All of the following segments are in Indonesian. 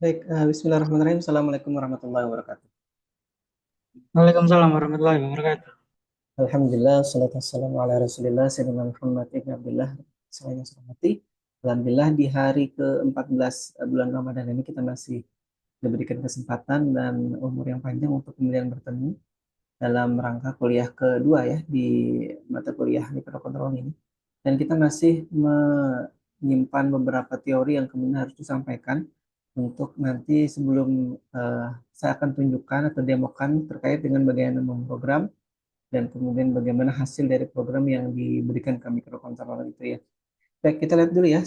Baik, Bismillahirrahmanirrahim. Assalamualaikum warahmatullahi wabarakatuh. Waalaikumsalam warahmatullahi wabarakatuh. Alhamdulillah, salatu wassalamu ala rasulillah, Sayyidina Muhammad ibn Abdullah, saya yang saya hormati. Alhamdulillah di hari ke-14 bulan Ramadan ini kita masih diberikan kesempatan dan umur yang panjang untuk kemudian bertemu dalam rangka kuliah kedua ya di mata kuliah mikrokontrol ini. Dan kita masih menyimpan beberapa teori yang kemudian harus disampaikan untuk nanti sebelum eh, saya akan tunjukkan atau demokan terkait dengan bagaimana memprogram dan kemudian bagaimana hasil dari program yang diberikan ke mikrokontroller itu ya. Baik, kita lihat dulu ya.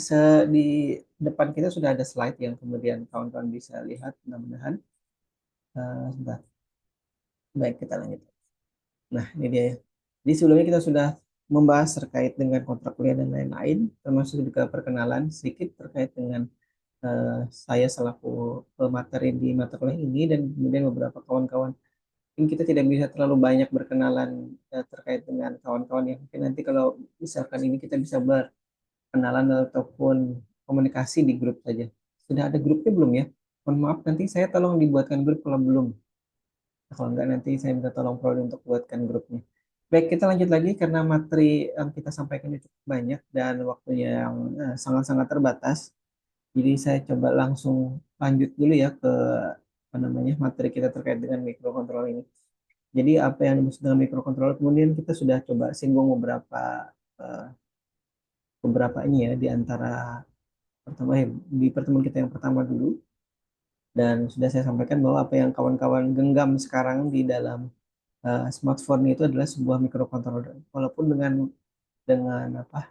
Di depan kita sudah ada slide yang kemudian kawan-kawan bisa lihat mudah-mudahan. Sebentar. Baik, kita lanjut. Nah, ini dia ya. Jadi sebelumnya kita sudah membahas terkait dengan kontrak kuliah dan lain-lain, termasuk juga perkenalan sedikit terkait dengan saya selaku pemateri di mata kuliah ini dan kemudian beberapa kawan-kawan. Mungkin kita tidak bisa terlalu banyak berkenalan terkait dengan kawan-kawan yang mungkin nanti kalau misalkan ini kita bisa berkenalan ataupun komunikasi di grup saja. Sudah ada grupnya belum ya? Mohon maaf nanti saya tolong dibuatkan grup kalau belum. Kalau enggak nanti saya minta tolong Prodi untuk buatkan grupnya. Baik, kita lanjut lagi karena materi yang kita sampaikan itu cukup banyak dan waktunya yang sangat-sangat terbatas. Jadi saya coba langsung lanjut dulu ya ke apa namanya materi kita terkait dengan mikrokontrol ini. Jadi apa yang dimaksud dengan mikrokontrol kemudian kita sudah coba singgung eh, beberapa ini ya di antara pertama di pertemuan kita yang pertama dulu dan sudah saya sampaikan bahwa apa yang kawan-kawan genggam sekarang di dalam smartphone itu adalah sebuah mikrokontroler walaupun dengan apa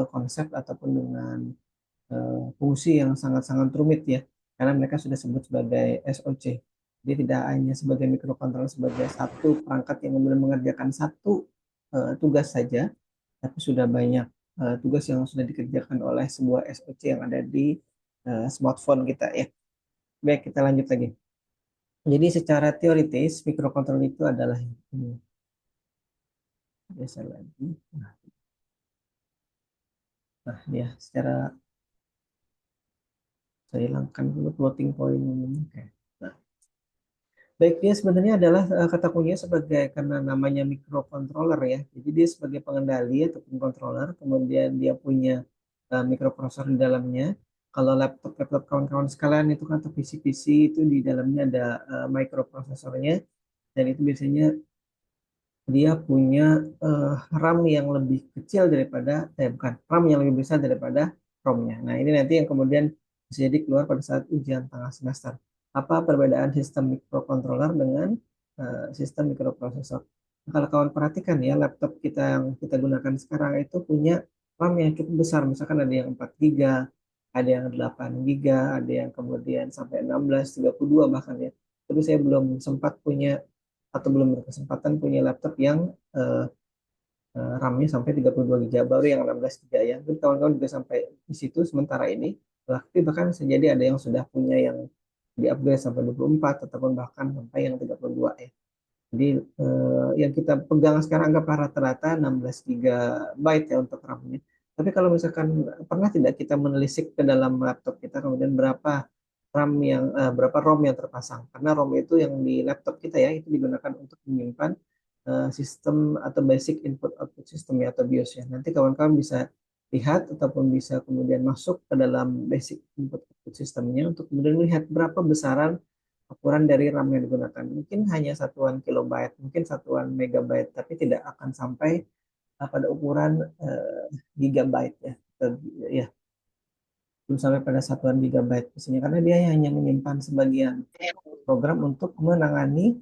konsep ataupun dengan fungsi yang sangat-sangat rumit ya, karena mereka sudah sebut sebagai SOC. Jadi tidak hanya sebagai mikrokontroler sebagai satu perangkat yang kemudian mengerjakan satu tugas saja, tapi sudah banyak tugas yang sudah dikerjakan oleh sebuah SOC yang ada di smartphone kita ya. Baik, kita lanjut lagi. Jadi secara teoritis mikrokontroler itu adalah ini. Geser lagi. Nah, ya secara saya hilangkan dulu floating point ini. Oke. Nah, baik, dia sebenarnya adalah kata kuncinya sebagai karena namanya microcontroller ya. Jadi dia sebagai pengendali ataupun controller, kemudian dia punya microprocessor di dalamnya. Kalau laptop kawan-kawan sekalian itu kan atau PC-PC itu di dalamnya ada microprosesornya dan itu biasanya dia punya RAM yang lebih kecil daripada bukan RAM yang lebih besar daripada ROM-nya. Nah, ini nanti yang kemudian bisa jadi keluar pada saat ujian tengah semester. Apa perbedaan sistem microcontroller dengan sistem microprosesor? Nah, kalau kawan perhatikan ya, laptop kita yang kita gunakan sekarang itu punya RAM yang cukup besar. Misalkan ada yang 4 GB, ada yang 8 GB, ada yang kemudian sampai 16, 32 bahkan ya. Tapi saya belum sempat punya atau belum berkesempatan punya laptop yang eh, RAM-nya sampai 32 GB baru yang 16 GB ya. Jadi kawan-kawan juga sampai di situ sementara ini. Tapi bahkan bisa jadi ada yang sudah punya yang di-upgrade sampai 24 ataupun bahkan sampai yang 32 ya. Jadi yang kita pegang sekarang anggaplah rata-rata 16 GB ya untuk RAM-nya. Tapi kalau misalkan pernah tidak kita menelisik ke dalam laptop kita kemudian berapa ROM yang terpasang? Karena ROM itu yang di laptop kita ya itu digunakan untuk menyimpan sistem atau basic input output system ya atau BIOS ya. Nanti kawan-kawan bisa lihat ataupun bisa kemudian masuk ke dalam basic input output systemnya untuk kemudian melihat berapa besaran ukuran dari RAM yang digunakan. Mungkin hanya satuan kilobyte, mungkin satuan megabyte, tapi tidak akan sampai pada ukuran gigabyte ya. Ya, belum sampai pada satuan gigabyte biasanya karena dia hanya menyimpan sebagian program untuk menangani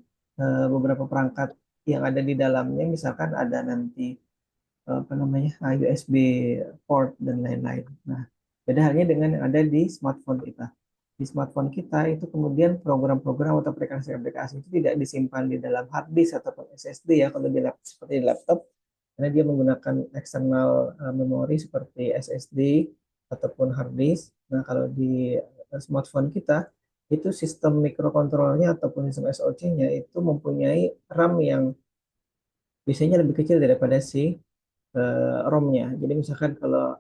beberapa perangkat yang ada di dalamnya, misalkan ada nanti apa namanya USB port dan lain-lain. Nah, beda halnya dengan yang ada di smartphone kita. Di smartphone kita itu kemudian program-program atau aplikasi-aplikasi itu tidak disimpan di dalam hard disk ataupun SSD ya kalau di laptop, seperti di laptop karena dia menggunakan external memori seperti SSD ataupun hard disk. Nah, kalau di smartphone kita itu sistem mikrokontrolernya ataupun sistem SoC-nya itu mempunyai RAM yang biasanya lebih kecil daripada si ROM-nya. Jadi misalkan kalau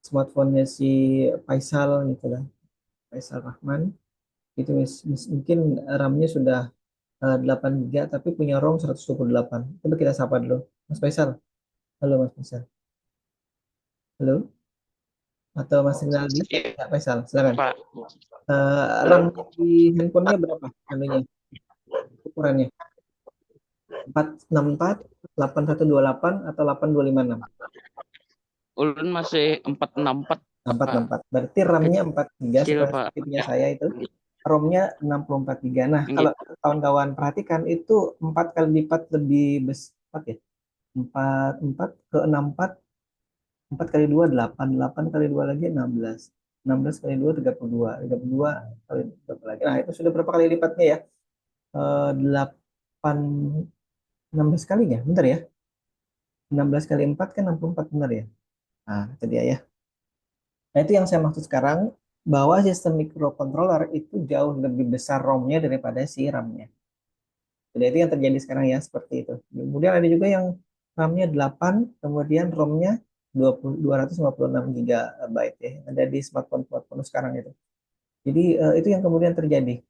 smartphone-nya si Faisal gitu lah, Faisal Rahman. Itu mungkin RAM-nya sudah 8 GB tapi punya ROM 128. Coba kita sapa dulu. Mas Faisal. Halo Mas Faisal. Halo. Atau Mas Rinaldi? Iya, Ya, Faisal, silakan. Pak. RAM di handphonenya berapa? Anunya, ukurannya? 464, 8128 atau 8256? Ulun masih 464, Pak. 464. Berarti RAM-nya 4 GB Kecil, Pak. sepertinya saya itu. ROM-nya 64 GB. Nah, kalau Gitu. kawan-kawan perhatikan itu 4 kali lipat lebih besar ya. 4 4 ke 64, 4 kali 2 8, 8 kali 2 lagi 16. 16 kali 2 32, 32 kali berapa lagi? Nah, itu sudah berapa kali lipatnya ya? 8 16 kalinya, bentar ya. 16 kali 4 kan 64 benar ya. Nah, itu dia ya. Nah, itu yang saya maksud sekarang bahwa sistem microcontroller itu jauh lebih besar ROM-nya daripada si RAM-nya. Jadi itu yang terjadi sekarang ya seperti itu. Kemudian ada juga yang RAM-nya 8, kemudian ROM-nya 256 GB ya. Ada di smartphone-smartphone sekarang itu. Jadi itu yang kemudian terjadi.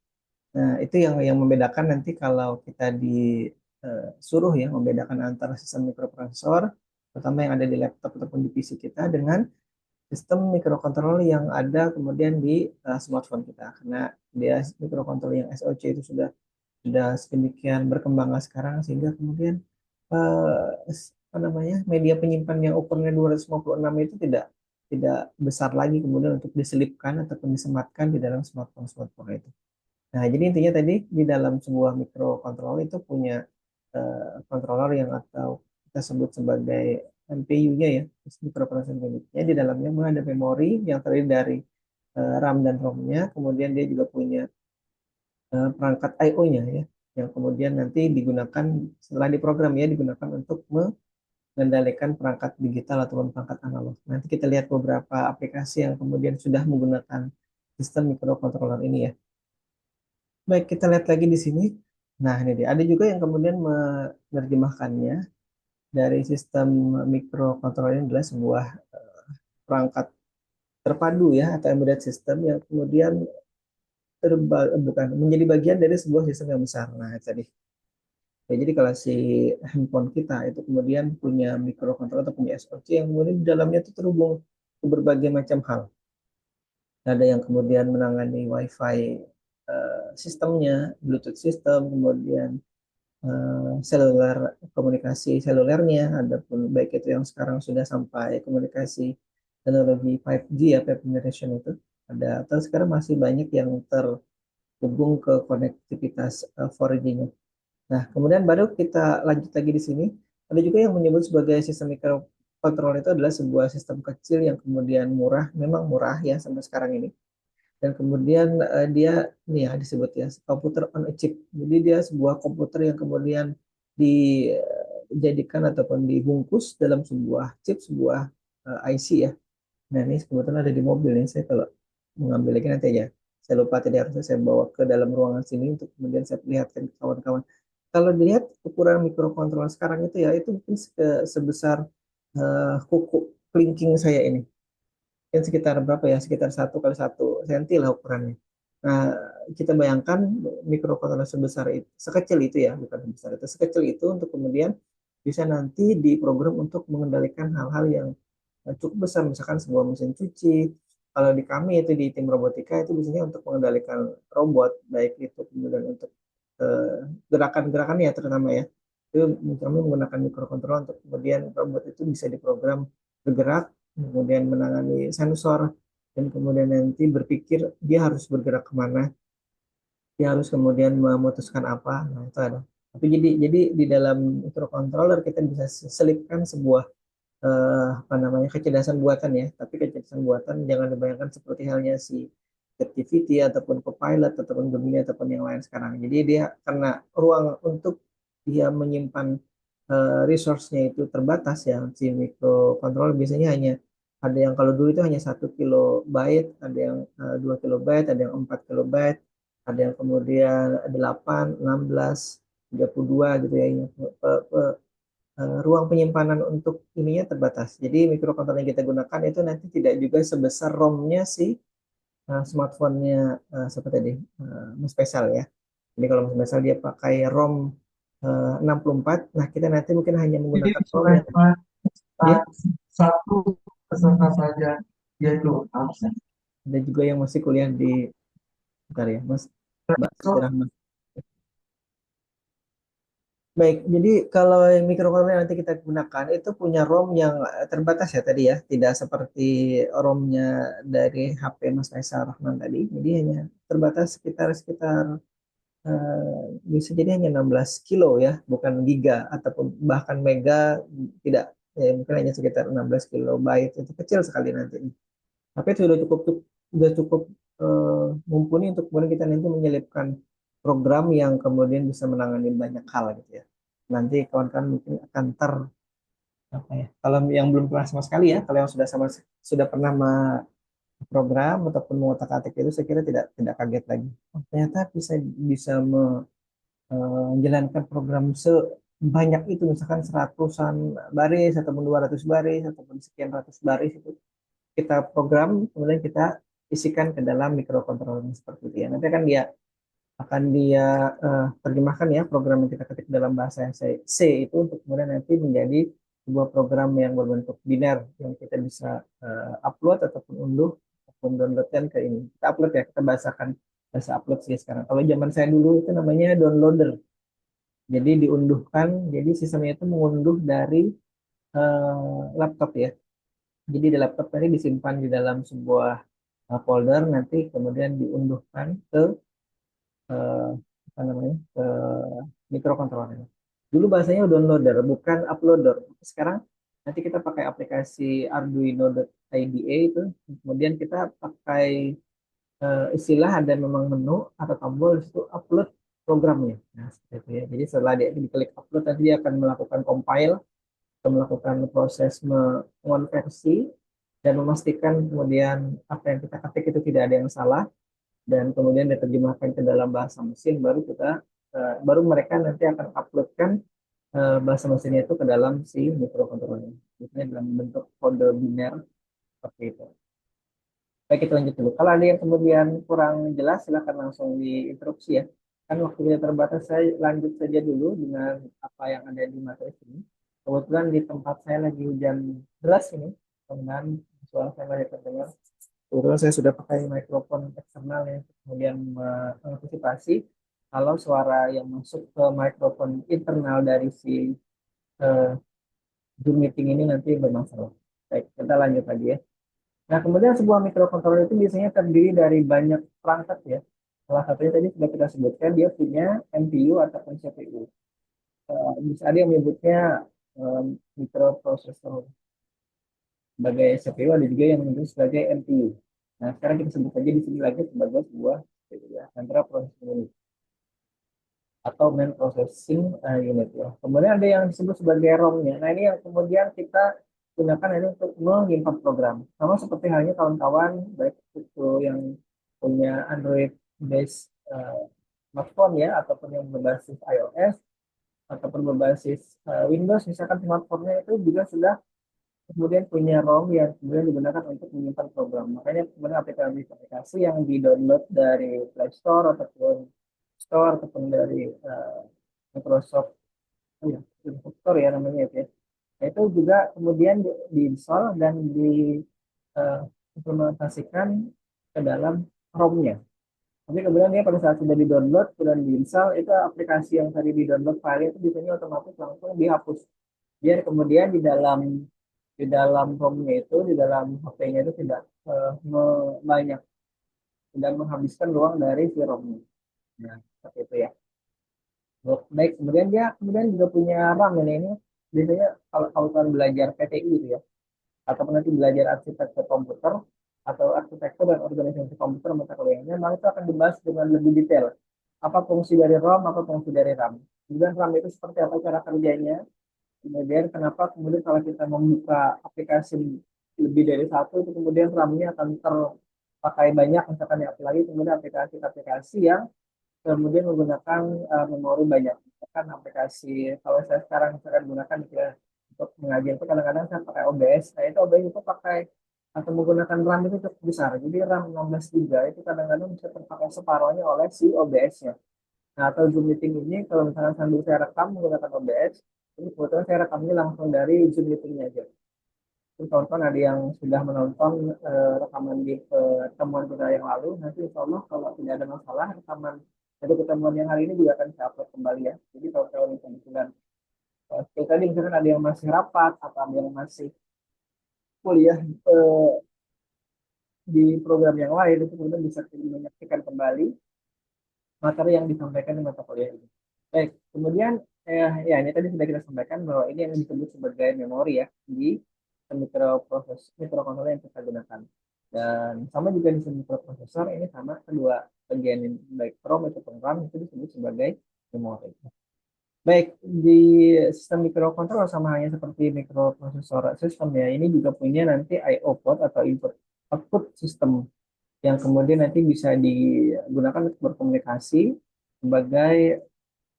Nah, itu yang membedakan nanti kalau kita disuruh ya membedakan antara sistem mikroprosesor, terutama yang ada di laptop ataupun di PC kita dengan sistem mikrokontroler yang ada kemudian di smartphone kita. Karena dia mikrokontroler yang SoC itu sudah sedemikian berkembangnya sekarang sehingga kemudian apa namanya media penyimpan yang ukurannya 256 itu tidak besar lagi kemudian untuk diselipkan ataupun disematkan di dalam smartphone itu. Nah, jadi intinya tadi di dalam sebuah microcontroller itu punya controller yang atau kita sebut sebagai MPU-nya ya, microprocessor unit-nya. Di dalamnya ada memori yang terdiri dari RAM dan ROM-nya, kemudian dia juga punya perangkat I/O-nya ya, yang kemudian nanti digunakan setelah diprogram ya digunakan untuk mengendalikan perangkat digital ataupun perangkat analog. Nanti kita lihat beberapa aplikasi yang kemudian sudah menggunakan sistem microcontroller ini ya. Baik, kita lihat lagi di sini. Nah, ini dia. Ada juga yang kemudian menerjemahkannya dari sistem microcontroller ini adalah sebuah perangkat terpadu ya atau embedded system yang kemudian bukan menjadi bagian dari sebuah sistem yang besar. Nah, tadi. Ya, jadi kalau si handphone kita itu kemudian punya microcontroller atau punya SoC yang kemudian di dalamnya itu terhubung ke berbagai macam hal. Ada yang kemudian menangani WiFi sistemnya, Bluetooth sistem, kemudian seluler komunikasi selulernya, ada pun baik itu yang sekarang sudah sampai komunikasi teknologi 5G ya 5 generation itu ada atau sekarang masih banyak yang terhubung ke konektivitas 4G-nya. Nah, kemudian baru kita lanjut lagi di sini. Ada juga yang menyebut sebagai sistem microcontroller itu adalah sebuah sistem kecil yang kemudian murah, memang murah ya sampai sekarang ini. Dan kemudian dia ini ya disebut ya komputer on a chip. Jadi dia sebuah komputer yang kemudian dijadikan ataupun dibungkus dalam sebuah chip, sebuah IC ya. Nah, ini kebetulan ada di mobil nih. Saya kalau mengambil lagi nanti aja. Saya lupa tadi harusnya saya bawa ke dalam ruangan sini untuk kemudian saya perlihatkan ke kawan-kawan. Kalau dilihat ukuran mikrokontroler sekarang itu ya itu mungkin sebesar kuku kelingking saya ini. Mungkin sekitar berapa ya? Sekitar 1 kali 1 senti lah ukurannya. Nah, kita bayangkan mikrokontroler sebesar itu, sekecil itu ya, bukan sebesar itu, sekecil itu untuk kemudian bisa nanti diprogram untuk mengendalikan hal-hal yang cukup besar, misalkan sebuah mesin cuci. Kalau di kami itu di tim robotika itu biasanya untuk mengendalikan robot, baik itu kemudian untuk gerakan-gerakannya terutama ya. Itu kami menggunakan mikrokontroller untuk kemudian robot itu bisa diprogram bergerak, kemudian menangani sensor, dan kemudian nanti berpikir dia harus bergerak kemana, dia harus kemudian memutuskan apa. Nah, itu ada. Tapi jadi di dalam microcontroller kita bisa selipkan sebuah apa namanya kecerdasan buatan ya. Tapi kecerdasan buatan jangan dibayangkan seperti halnya si ChatGPT ataupun Copilot ataupun Gemini ataupun yang lain sekarang. Jadi dia karena ruang untuk dia menyimpan resource-nya itu terbatas ya. Si microcontroller biasanya hanya ada yang kalau dulu itu hanya 1 kilobyte, ada yang 2 kilobyte, ada yang 4 kilobyte, ada yang kemudian 8, 16, 32 gitu ya. ruang penyimpanan untuk ininya terbatas. Jadi mikrokontroler yang kita gunakan itu nanti tidak juga sebesar ROM-nya si smartphone-nya seperti tadi Mas Faisal ya. Jadi kalau Mas Faisal dia pakai ROM 64, nah kita nanti mungkin hanya Jadi menggunakan ROM yang cuma ya, satu peserta saja, yaitu absen. ada juga yang masih kuliah di bentar ya, Mas Mbak Siti So, Rahman. Baik, jadi kalau yang microcontroller yang nanti kita gunakan itu punya ROM yang terbatas ya tadi ya, tidak seperti ROM-nya dari HP Mas Faisal Rahman tadi. Jadi hanya terbatas sekitar sekitar bisa jadi hanya 16 kilo ya, bukan giga ataupun bahkan mega tidak. Ya, mungkin hanya sekitar 16 kilobyte itu kecil sekali nanti. Tapi itu sudah cukup mumpuni untuk kemudian kita nanti menyelipkan program yang kemudian bisa menangani banyak hal gitu ya. Nanti kawan-kawan mungkin akan apa ya? Kalau yang belum pernah sama sekali ya, kalau yang sudah pernah program ataupun mengotak-atik itu saya kira tidak kaget lagi. Oh, ternyata bisa bisa menjalankan program sebanyak itu misalkan seratusan baris ataupun 200 baris ataupun sekian ratus baris itu kita program kemudian kita isikan ke dalam mikrokontroler seperti itu ya. Nanti akan dia terjemahkan ya program yang kita ketik dalam bahasa yang C itu untuk kemudian nanti menjadi sebuah program yang berbentuk biner yang kita bisa upload ataupun unduh ataupun downloadkan ke ini. Kita upload ya, kita bahasakan bahasa upload sih sekarang. Kalau zaman saya dulu itu namanya downloader. Jadi diunduhkan, jadi sistemnya itu mengunduh dari laptop ya. Jadi di laptop tadi disimpan di dalam sebuah folder, nanti kemudian diunduhkan ke eh, apa namanya ke microcontroller. Dulu bahasanya downloader, bukan uploader. Sekarang nanti kita pakai aplikasi Arduino.IDE itu, kemudian kita pakai istilah ada memang menu atau tombol di situ upload programnya. Nah, seperti itu ya. Jadi setelah dia diklik upload, nanti dia akan melakukan compile atau melakukan proses mengonversi dan memastikan kemudian apa yang kita ketik itu tidak ada yang salah dan kemudian diterjemahkan ke dalam bahasa mesin baru mereka nanti akan uploadkan bahasa mesinnya itu ke dalam si microcontroller. Biasanya dalam bentuk kode biner seperti itu. Baik, kita lanjut dulu. Kalau ada yang kemudian kurang jelas, silakan langsung diinterupsi ya. Kan waktu kita terbatas, saya lanjut saja dulu dengan apa yang ada di materi ini. Kebetulan di tempat saya lagi hujan deras ini, dengan suara saya banyak terdengar. Kebetulan saya sudah pakai mikrofon eksternal ya, kemudian mengantisipasi kalau suara yang masuk ke mikrofon internal dari si eh, Zoom meeting ini nanti bermasalah. Baik, kita lanjut lagi ya. Nah, kemudian sebuah microcontroller itu biasanya terdiri dari banyak perangkat ya. Salah satunya tadi sudah kita sebutkan, dia punya MPU ataupun CPU. Bisa ada yang menyebutnya microprocessor sebagai CPU, ada juga yang menyebut sebagai MPU. Nah, sekarang kita sebut saja di sini lagi sebagai sebuah CPU ya, Central Processing Unit atau Main Processing Unit ya. Kemudian ada yang disebut sebagai ROM-nya. Nah, ini yang kemudian kita gunakan ini untuk menyimpan program. Sama seperti halnya kawan-kawan, baik itu yang punya Android based smartphone ya, ataupun yang berbasis iOS, ataupun berbasis Windows, misalkan smartphone-nya itu juga sudah kemudian punya ROM yang kemudian digunakan untuk menyimpan program. Makanya kemudian aplikasi-aplikasi yang di-download dari Play Store ataupun dari Microsoft, oh ya, Microsoft Store ya namanya itu ya. Nah, itu juga kemudian diinstal dan diimplementasikan ke dalam ROM-nya. Tapi kemudian dia pada saat sudah di-download dan diinstal, itu aplikasi yang tadi di-download file itu biasanya otomatis langsung dihapus. Biar kemudian di dalam ROM-nya itu, di dalam HP-nya itu banyak, tidak menghabiskan ruang dari si ROM-nya. Nah, seperti itu ya. Baik, kemudian dia kemudian juga punya RAM ini biasanya kalau kalian belajar PTI itu ya, ataupun nanti belajar arsitektur komputer atau arsitektur dan organisasi komputer mata kuliahnya, maka itu akan dibahas dengan lebih detail. Apa fungsi dari ROM, apa fungsi dari RAM. Kemudian RAM itu seperti apa cara kerjanya, kemudian kenapa kemudian kalau kita membuka aplikasi lebih dari satu, itu kemudian RAM-nya akan terpakai banyak, misalkan ya, apalagi kemudian aplikasi-aplikasi yang kemudian menggunakan memori banyak. kan aplikasi kalau saya sekarang misalkan gunakan ya untuk mengajar itu kadang-kadang saya pakai OBS. Nah itu OBS itu pakai atau menggunakan RAM itu cukup besar. Jadi RAM 16 GB itu kadang-kadang bisa terpakai separuhnya oleh si OBS-nya. Nah, atau Zoom meeting ini kalau misalkan sambil saya rekam menggunakan OBS, ini kebetulan saya rekamnya langsung dari Zoom meetingnya aja. Terus kawan-kawan ada yang sudah menonton rekaman di pertemuan kita yang lalu, nanti insya Allah kalau tidak ada masalah rekaman dari pertemuan yang hari ini juga akan saya upload kembali ya. Jadi kalau kawan yang kebetulan seperti tadi misalkan ada yang masih rapat atau ada yang masih kuliah di program yang lain itu kemudian bisa menyaksikan kembali materi yang disampaikan di mata kuliah ini. Baik, kemudian ya ini tadi sudah kita sampaikan bahwa ini yang disebut sebagai memori ya di mikrokontroler yang kita gunakan. Dan sama juga di mikroprosesor ini sama kedua bagian ini, baik ROM maupun RAM itu disebut sebagai memori. Baik, di sistem mikrokontroler sama halnya seperti mikroprosesor sistem ya, ini juga punya nanti I/O port atau input output sistem yang kemudian nanti bisa digunakan untuk berkomunikasi sebagai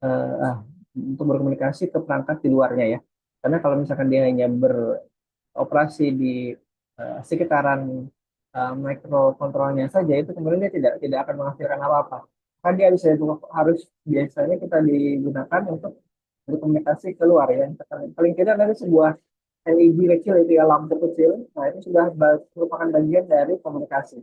eh, ah, untuk berkomunikasi ke perangkat di luarnya ya. Karena kalau misalkan dia hanya beroperasi di sekitaran mikrokontrolnya saja itu kemudian dia tidak akan menghasilkan apa-apa. Kan dia harus biasanya kita digunakan untuk berkomunikasi keluar ya. Paling tidak dari sebuah LED kecil itu ya lampu kecil, nah itu sudah merupakan bagian dari komunikasi.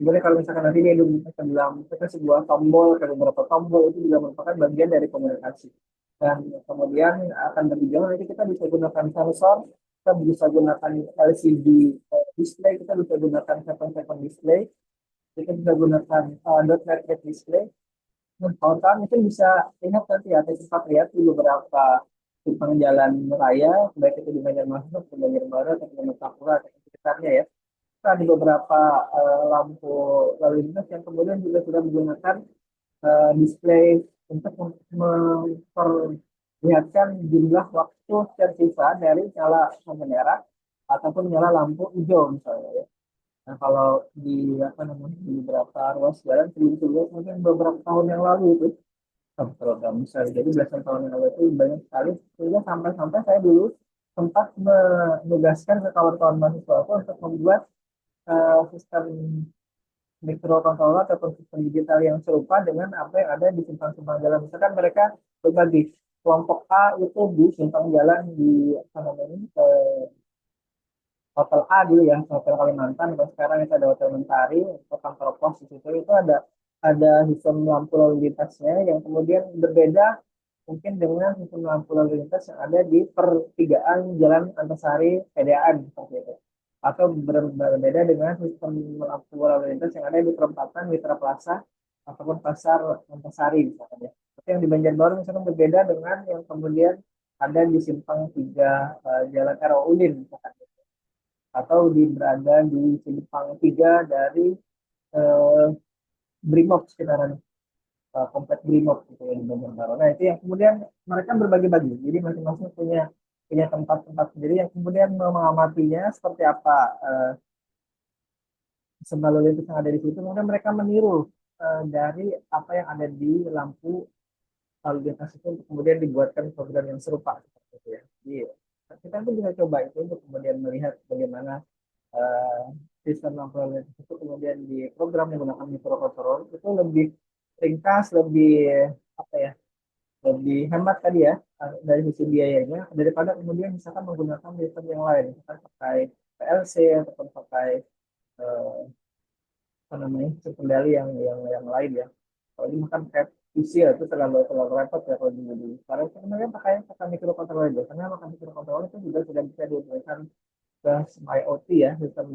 Sebenarnya kalau misalkan nanti dia menggunakan dalam kita sebuah tombol, atau beberapa tombol itu juga merupakan bagian dari komunikasi. Dan kemudian akan berjalan nanti kita bisa gunakan sensor, kita bisa gunakan LCD display, kita bisa gunakan second display, kita bisa gunakan dot net display. Dan kawan-kawan mungkin bisa lihat nanti ya, atau sempat lihat di beberapa simpang jalan raya, baik itu di Banjarmasin, atau di Banjarbaru, atau di Metapura, atau di sekitarnya ya ada beberapa lampu lalu lintas yang kemudian juga sudah menggunakan display untuk memperlihatkan jumlah waktu tersisa dari nyala lampu merah ataupun nyala lampu hijau misalnya ya. Nah kalau di apa namanya di beberapa ruas jalan sebelum mungkin beberapa tahun yang lalu itu kalau nggak bisa jadi belasan tahun yang lalu itu banyak sekali sehingga sampai-sampai saya dulu sempat menugaskan ke kawan-kawan mahasiswa aku untuk membuat sistem mikrokontroler atau sistem digital yang serupa dengan apa yang ada di simpang-simpang jalan. Misalkan mereka berbagi kelompok A itu di simpang jalan di apa namanya Hotel A dulu ya, Hotel Kalimantan. Kalau sekarang itu ada Hotel Mentari, atau kantor pos di situ itu ada sistem lampu lalu lintasnya yang kemudian berbeda mungkin dengan sistem lampu lalu lintas yang ada di pertigaan Jalan Antasari PDAN seperti itu. Atau berbeda dengan sistem lampu lalu lintas yang ada di perempatan Mitra Plaza ataupun Pasar Antasari misalkan ya. Tapi yang di Banjarbaru misalkan berbeda dengan yang kemudian ada di simpang 3 Jalan RO Udin misalkan atau berada di simpang 3 dari eh, Brimob sekitaran komplek Brimob gitu ya di Banjarbaru. Nah itu yang kemudian mereka berbagi-bagi. Jadi masing-masing punya punya tempat-tempat sendiri yang kemudian mengamatinya seperti apa lalu lintas yang ada di situ. Kemudian mereka meniru dari apa yang ada di lampu lalu lintas itu untuk kemudian dibuatkan program yang serupa seperti itu ya. Jadi kita pun bisa coba itu untuk kemudian melihat bagaimana eh, sistem lampu lalu lintas itu kemudian di program menggunakan mikrokontroller itu lebih ringkas, lebih apa ya, lebih hemat tadi ya dari sisi biayanya daripada kemudian misalkan menggunakan sistem yang lain, misalkan pakai PLC ataupun pakai eh, apa namanya sistem kendali yang lain ya. Kalau ini makan kayak PC ya itu terlalu repot ya kalau dulu. Karena sebenarnya pakai mikrokontroller aja, karena makan mikrokontroller itu juga sudah bisa digunakan ke IoT ya, sistem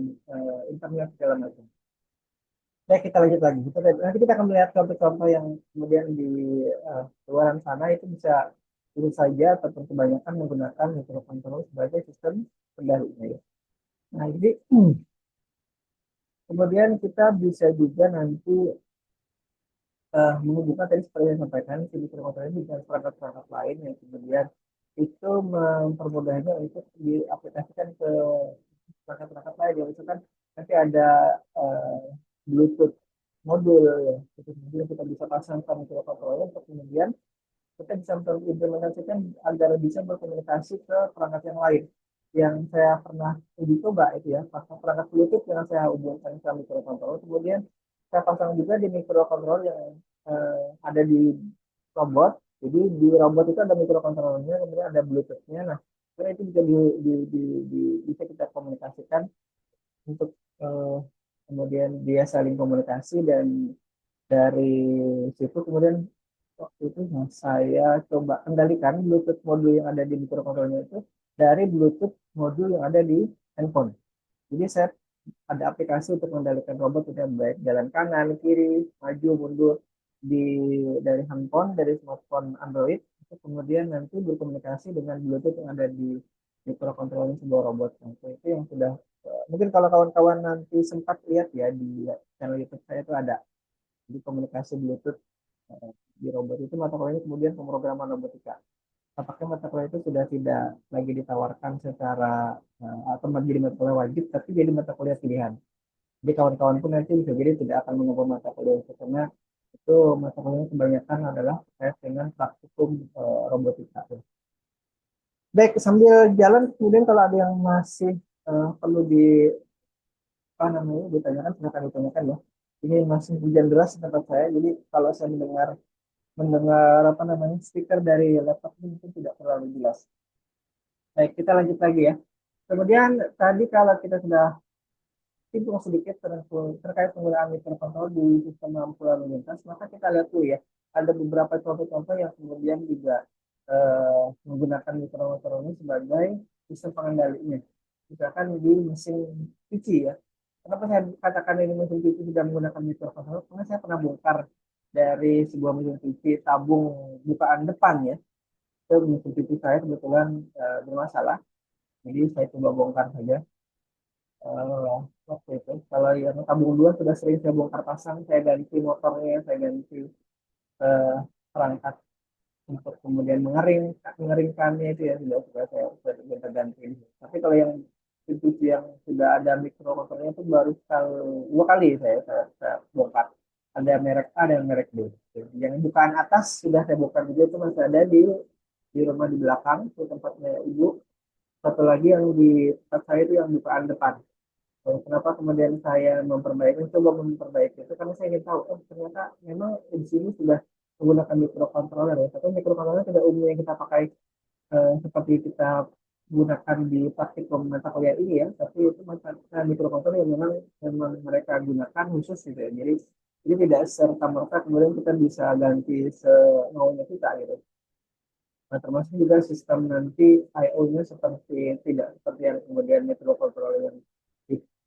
internet segala macam. Ya kita lanjut lagi. Nanti kita akan melihat contoh-contoh yang kemudian di luaran sana itu bisa saja ataupun kebanyakan menggunakan mikrokontroller sebagai sistem kendalinya ya. Nah jadi kemudian kita bisa juga nanti menghubungkan tadi seperti yang sampaikan si mikrokontroller ini dengan perangkat-perangkat lain yang kemudian itu mempermudahnya untuk diaplikasikan ke perangkat-perangkat lain ya. Misalkan nanti ada eh, Bluetooth modul ya. Itu kemudian kita bisa pasang ke mikrokontroller untuk kemudian kita bisa implementasikan agar bisa berkomunikasi ke perangkat yang lain. Yang saya pernah uji coba itu ya, pasang perangkat Bluetooth yang saya hubungkan ke microcontroller, kemudian saya pasang juga di microcontroller yang ada di robot. Jadi di robot itu ada microcontrollernya, kemudian ada Bluetooth-nya. Nah, karena itu bisa bisa kita komunikasikan untuk eh, kemudian dia saling komunikasi, dan dari situ kemudian waktu itu saya coba kendalikan Bluetooth modul yang ada di microcontrollernya itu dari Bluetooth modul yang ada di handphone. Jadi saya ada aplikasi untuk mengendalikan robot itu baik jalan kanan, kiri, maju, mundur di dari handphone, dari smartphone Android, itu kemudian nanti berkomunikasi dengan Bluetooth yang ada di microcontroller sebuah robot. Nah, itu yang sudah mungkin kalau kawan-kawan nanti sempat lihat ya di channel YouTube saya itu ada di komunikasi Bluetooth eh, di robot itu mata kuliahnya kemudian pemrograman robotika. Apakah mata kuliah itu sudah tidak lagi ditawarkan secara atau menjadi mata kuliah wajib, tapi jadi mata kuliah pilihan. Jadi kawan-kawan pun nanti bisa jadi tidak akan mengemban mata kuliah itu, karena itu mata kuliahnya kebanyakan adalah terkait dengan praktikum robotika. Baik, sambil jalan kemudian kalau ada yang masih perlu di apa namanya ditanyakan, silakan ditanyakan ya. Ini masih hujan deras di tempat saya, jadi kalau saya mendengar mendengar apa namanya speaker dari laptop ini mungkin tidak terlalu jelas. Baik, kita lanjut lagi ya. Kemudian tadi kalau kita sudah singgung sedikit terkait penggunaan mikrokontrol di sistem lampu lalu lintas, maka kita lihat dulu ya, ada beberapa contoh-contoh yang kemudian juga menggunakan mikrokontrol ini sebagai sistem pengendalinya. Misalkan di mesin cuci ya. Kenapa saya katakan ini mesin cuci tidak menggunakan mikrokontrol? Karena saya pernah bongkar dari sebuah mesin cuci tabung bukaan depan ya. Itu mesin cuci saya kebetulan bermasalah. Jadi saya coba bongkar saja eh, waktu itu. Kalau yang tabung dua sudah sering saya bongkar pasang, saya ganti motornya, saya ganti eh, perangkat untuk kemudian mengeringkannya itu ya sudah saya ganti. Tapi kalau yang itu yang sudah ada mikrokontrolnya itu baru sekali dua kali saya bongkar. Ada merek A dan merek B. Yang bukaan atas sudah saya bongkar juga, itu masih ada di rumah di belakang, itu tempatnya ibu. Satu lagi yang di tempat saya itu yang bukaan depan. Kenapa kemudian saya coba memperbaiki itu karena saya ingin tahu, oh ternyata memang di sini sudah menggunakan microcontroller ya, tapi microcontroller tidak umum yang kita pakai seperti kita gunakan di praktikum mata kuliah ini ya, tapi itu microcontroller yang memang memang mereka gunakan khusus gitu ya. Jadi tidak serta merta kemudian kita bisa ganti semaunya kita gitu. Nah, termasuk juga sistem nanti I/O-nya seperti tidak seperti yang kemudian microcontroller yang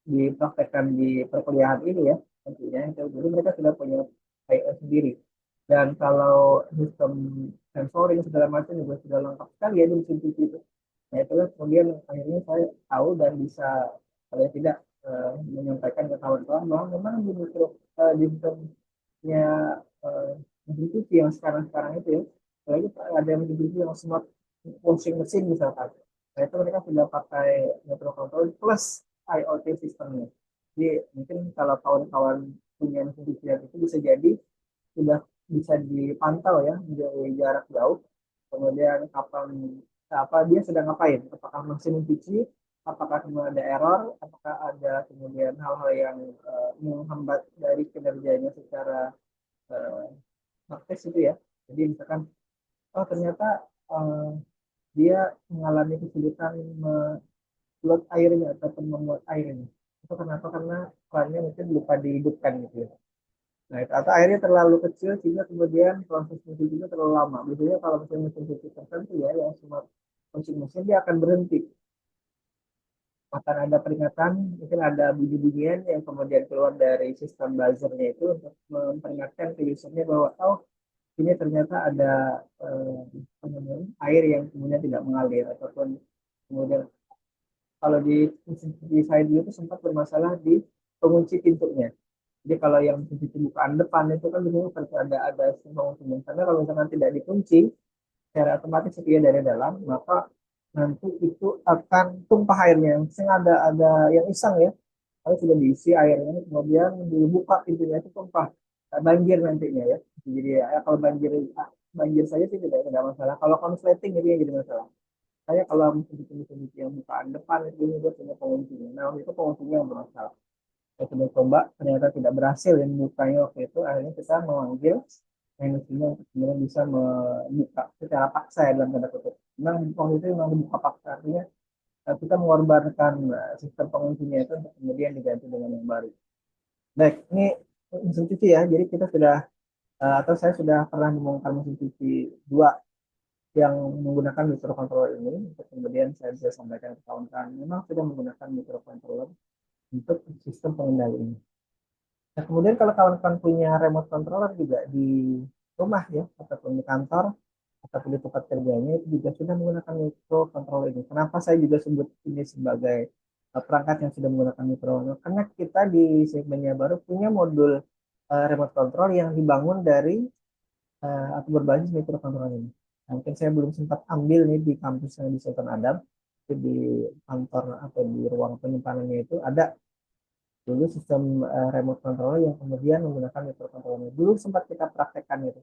dipraktekkan di perkuliahan ini ya, tentunya. Jadi mereka sudah punya I/O sendiri. Dan kalau sistem sensoring segala macam juga sudah lengkap sekali ya di mesin cuci itu. Nah, itulah kemudian akhirnya saya tahu dan bisa kalau tidak menyampaikan ke kawan-kawan bahwa memang di sistemnya eh, mesin cuci yang sekarang-sekarang itu ya, apalagi ada mesin cuci yang smart washing machine misalkan. Nah, itu mereka sudah pakai microcontroller plus IoT sistemnya. Jadi mungkin kalau kawan-kawan punya mesin cuci yang itu bisa jadi sudah bisa dipantau ya dari jarak jauh. Kemudian kapan apa dia sedang ngapain? Apakah masih mencuci? Apakah kemudian ada error? Apakah ada kemudian hal-hal yang menghambat dari kinerjanya secara uh, praktis itu ya. Jadi misalkan, oh ternyata uh, dia mengalami kesulitan membuat airnya ataupun memuat airnya. Itu kenapa? Karena kerannya mungkin lupa dihidupkan gitu ya. Nah, atau airnya terlalu kecil sehingga kemudian proses mencucinya terlalu lama. Biasanya kalau misalnya mesin cuci tertentu ya, yang smart washing machine dia akan berhenti. Akan ada peringatan, mungkin ada bunyi-bunyian yang kemudian keluar dari sistem buzzernya itu untuk memperingatkan ke usernya bahwa oh ini ternyata ada apa namanya, air yang kemudian tidak mengalir, ataupun kemudian kalau di saya dulu itu sempat bermasalah di pengunci pintunya. Jadi kalau yang pintu bukaan depan itu kan biasanya harus ada sembang-sembang. Karena kalau misalkan tidak dikunci secara otomatis setia dari dalam, maka nanti itu akan tumpah airnya. Misalnya ada yang iseng ya, kalau sudah diisi airnya, kemudian dibuka pintunya itu tumpah. Banjir nantinya ya. Jadi ya, kalau banjir banjir saja sih tidak masalah. Kalau konsleting itu yang jadi masalah. Saya kalau mesin yang bukaan depan itu juga punya penguncinya. Nah, waktu itu penguncinya yang bermasalah. Saya sudah coba, ternyata tidak berhasil yang bukanya waktu itu. Akhirnya kita memanggil teknisinya untuk kemudian bisa membuka secara paksa ya dalam tanda kutip. Memang waktu itu memang dibuka paksa, artinya kita mengorbankan sistem penguncinya itu untuk kemudian diganti dengan yang baru. Baik, ini mesin cuci ya. Jadi kita sudah atau saya sudah pernah membongkar mesin cuci dua yang menggunakan microcontroller ini. Untuk kemudian saya bisa sampaikan ke kawan-kawan memang sudah menggunakan microcontroller untuk sistem pengendali ini. Nah, kemudian kalau kawan-kawan punya remote controller juga di rumah ya, ataupun di kantor, ataupun di tempat kerjanya, itu juga sudah menggunakan microcontroller ini. Kenapa saya juga sebut ini sebagai perangkat yang sudah menggunakan microcontroller? Karena kita di segmennya baru punya modul remote control yang dibangun dari atau berbasis microcontroller ini. Nah, mungkin saya belum sempat ambil nih di kampus yang di Sultan Adam, di kantor atau di ruang penyimpanannya itu ada dulu sistem remote control yang kemudian menggunakan microcontroller. Dulu sempat kita praktekkan itu.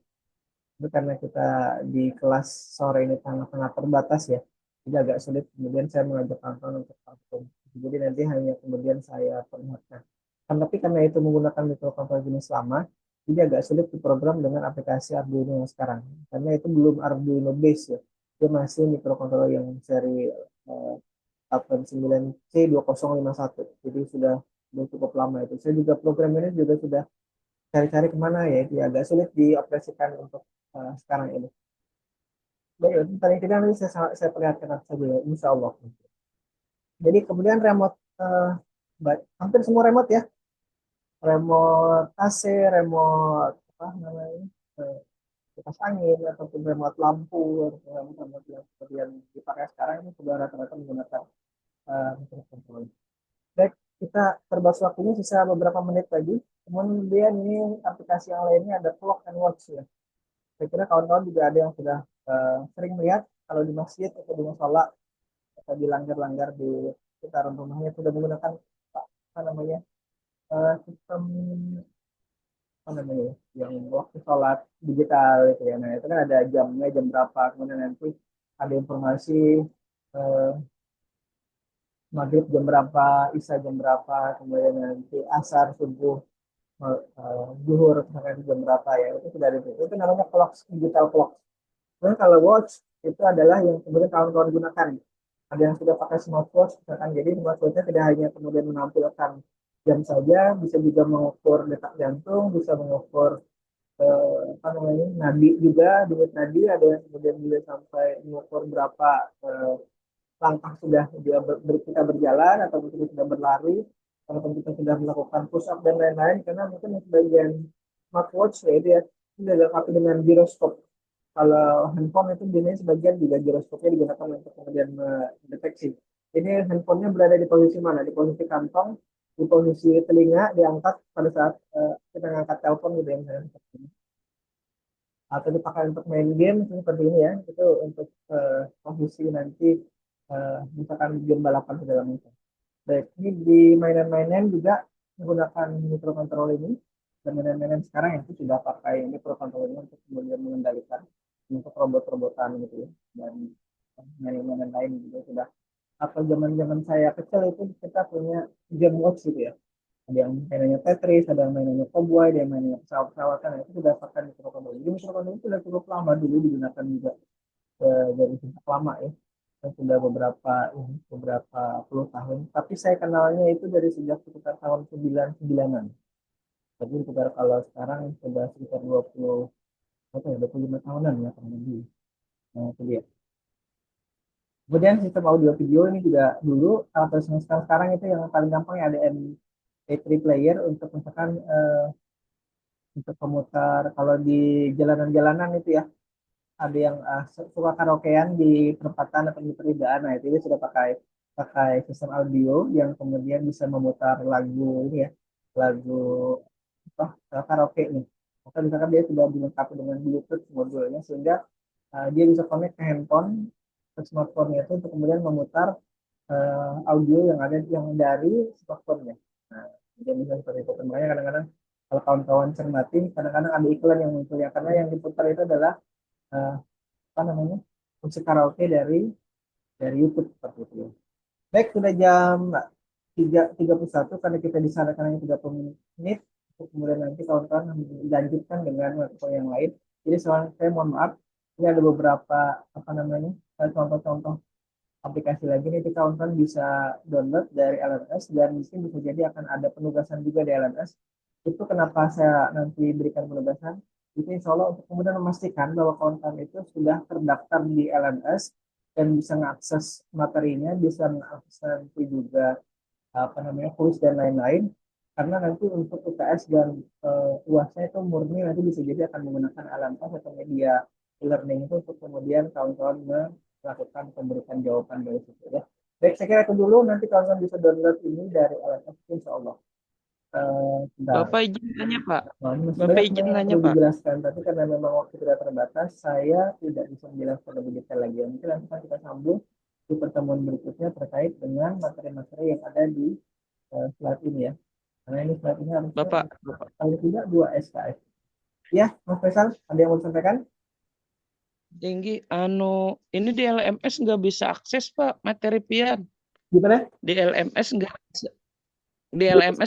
Itu karena kita di kelas sore ini sangat-sangat terbatas ya. Jadi agak sulit kemudian saya mengajak kawan untuk praktek. Jadi nanti hanya kemudian saya perlihatkan. Kan, tapi karena itu menggunakan microcontroller jenis lama, jadi agak sulit diprogram dengan aplikasi Arduino yang sekarang. Karena itu belum Arduino base ya. Dia masih microcontroller yang seri 89C2051. Jadi sudah cukup lama itu. Saya juga program ini juga sudah cari-cari kemana ya. Dia agak sulit dioperasikan untuk sekarang ini. Baik, itu paling tidak nanti saya perlihatkan saja ya, insya Allah. Jadi kemudian remote, hampir semua remote ya. Remote AC, remote apa namanya, eh, kipas angin, ataupun remote lampu, remote yang seperti yang dipakai sekarang ini sudah rata-rata menggunakan microcontroller. Baik, kita terbatas waktunya sisa beberapa menit lagi. Kemudian ini aplikasi yang lainnya ada clock and watch ya. Saya kira kawan-kawan juga ada yang sudah sering melihat kalau di masjid atau di musola atau di langgar-langgar di sekitaran rumahnya sudah menggunakan apa namanya sistem apa namanya ya, yang waktu sholat digital gitu ya. Nah itu kan ada jamnya jam berapa, kemudian nanti ada informasi eh, maghrib jam berapa, isya jam berapa, kemudian nanti asar subuh zuhur misalkan jam berapa ya, itu sudah ada itu namanya clock, digital clock. Kemudian kalau watch itu adalah yang kemudian kawan-kawan gunakan, ada yang sudah pakai smartwatch misalkan, jadi smartwatchnya tidak hanya kemudian menampilkan jam saja, bisa juga mengukur detak jantung, bisa mengukur apa namanya nadi juga, denyut nadi, ada yang kemudian juga sampai mengukur berapa langkah sudah dia kita berjalan atau kita sudah berlari atau kita sudah melakukan push up dan lain-lain, karena mungkin sebagian smartwatch ya dia sudah dilengkapi dengan giroskop. Kalau handphone itu biasanya sebagian juga giroskopnya digunakan untuk kemudian mendeteksi ini handphonenya berada di posisi mana, di posisi kantong, di posisi telinga, diangkat pada saat kita ngangkat telepon gitu ya misalnya, atau dipakai untuk main game seperti ini ya, itu untuk posisi nanti misalkan game balapan segala macam. Baik, ini di mainan-mainan juga menggunakan microcontroller ini, dan mainan-mainan sekarang itu sudah pakai microcontroller ini untuk kemudian mengendalikan untuk robot-robotan gitu ya, dan mainan-mainan lain juga sudah. Atau zaman-zaman saya kecil itu kita punya game watch gitu ya, ada yang mainannya Tetris, ada yang mainannya Cowboy, ada yang mainannya pesawat-pesawatan, itu sudah pakai microcontroller. Jadi microcontroller itu sudah cukup lama dulu digunakan juga dari sejak lama ya. Dan sudah beberapa puluh tahun. Tapi saya kenalnya itu dari sejak sekitar tahun 99-an. Jadi sekitar kalau sekarang sudah sekitar 20 apa ya, 25 tahunan ya kurang lebih. Nah, itu dia. Kemudian sistem audio video ini juga dulu atau sekarang itu yang paling gampang ya ada MP3 player untuk misalkan untuk pemutar kalau di jalanan-jalanan itu ya, ada yang suka karaokean di perempatan atau di pertigaan. Nah itu dia sudah pakai pakai sistem audio yang kemudian bisa memutar lagu ini ya, lagu apa karaoke nih. Atau misalkan dia sudah dilengkapi dengan Bluetooth modulnya sehingga dia bisa connect ke handphone, ke smartphone itu untuk kemudian memutar audio yang ada yang dari smartphone-nya. Nah, dia bisa seperti itu. Makanya kadang-kadang kalau kawan-kawan cermati, kadang-kadang ada iklan yang muncul ya, karena yang diputar itu adalah eh, apa namanya, musik karaoke dari YouTube seperti itu. Baik, sudah jam 3.31 karena kita disarankan hanya 30 menit. Kemudian nanti kawan-kawan dilanjutkan dengan materi yang lain. Jadi saya mohon maaf, ini ada beberapa apa namanya contoh-contoh aplikasi lagi nih kawan-kawan bisa download dari LMS dan mungkin bisa jadi akan ada penugasan juga di LMS. Itu kenapa saya nanti berikan penugasan. Itu insya Allah untuk kemudian memastikan bahwa kawan-kawan itu sudah terdaftar di LMS dan bisa mengakses materinya, bisa mengakses nanti juga apa namanya kuis dan lain-lain. Karena nanti untuk UTS dan UASnya itu murni nanti bisa jadi akan menggunakan LMS atau media e-learning itu untuk kemudian kawan-kawan melakukan pemberikan jawaban dari situ ya. Baik, saya kira itu dulu. Nanti kawan-kawan bisa download ini dari LMS insya Allah. Bentar. Bapak izin nanya, Pak. Nah, ini masih Bapak banyak izin sebenarnya yang nanya, perlu Pak. dijelaskan, tapi karena memang waktu tidak terbatas, saya tidak bisa menjelaskan lebih detail lagi. Mungkin nanti akan kita sambung di pertemuan berikutnya terkait dengan materi-materi yang ada di slide ini ya. Karena ini slide ini harusnya Bapak. paling tidak 2 SKS. Ya, Mas Faisal, ada yang mau disampaikan? Tinggi, ini di LMS nggak bisa akses, Pak, materi pian. Gimana? Di LMS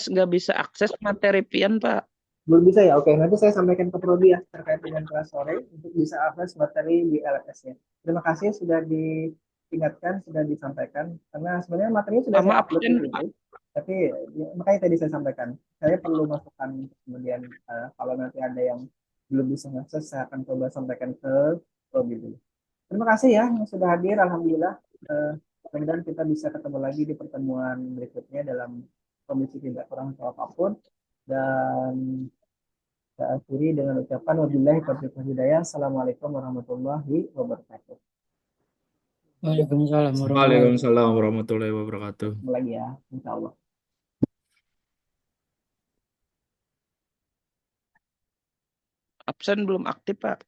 nggak bisa akses materi pian, Pak. Belum bisa ya? Oke, nanti saya sampaikan ke Prodi ya terkait dengan kelas sore untuk bisa akses materi di LMS-nya. Terima kasih sudah diingatkan, sudah disampaikan. Karena sebenarnya materinya sudah Sama saya upload di absen, situ. Pak. Tapi ya, makanya tadi saya sampaikan, saya perlu masukkan kemudian kalau nanti ada yang belum bisa mengakses, saya akan coba sampaikan ke Prodi dulu. Terima kasih ya yang sudah hadir. Alhamdulillah. Eh, Mudah-mudahan kita bisa ketemu lagi di pertemuan berikutnya dalam kondisi tidak kurang atau apapun. Dan saya akhiri dengan ucapan wabillahi taufiq wal hidayah. Assalamualaikum warahmatullahi wabarakatuh. Waalaikumsalam warahmatullahi Waalaikumsalam warahmatullahi wabarakatuh. Ketemu lagi ya, insya Allah. Absen belum aktif, Pak.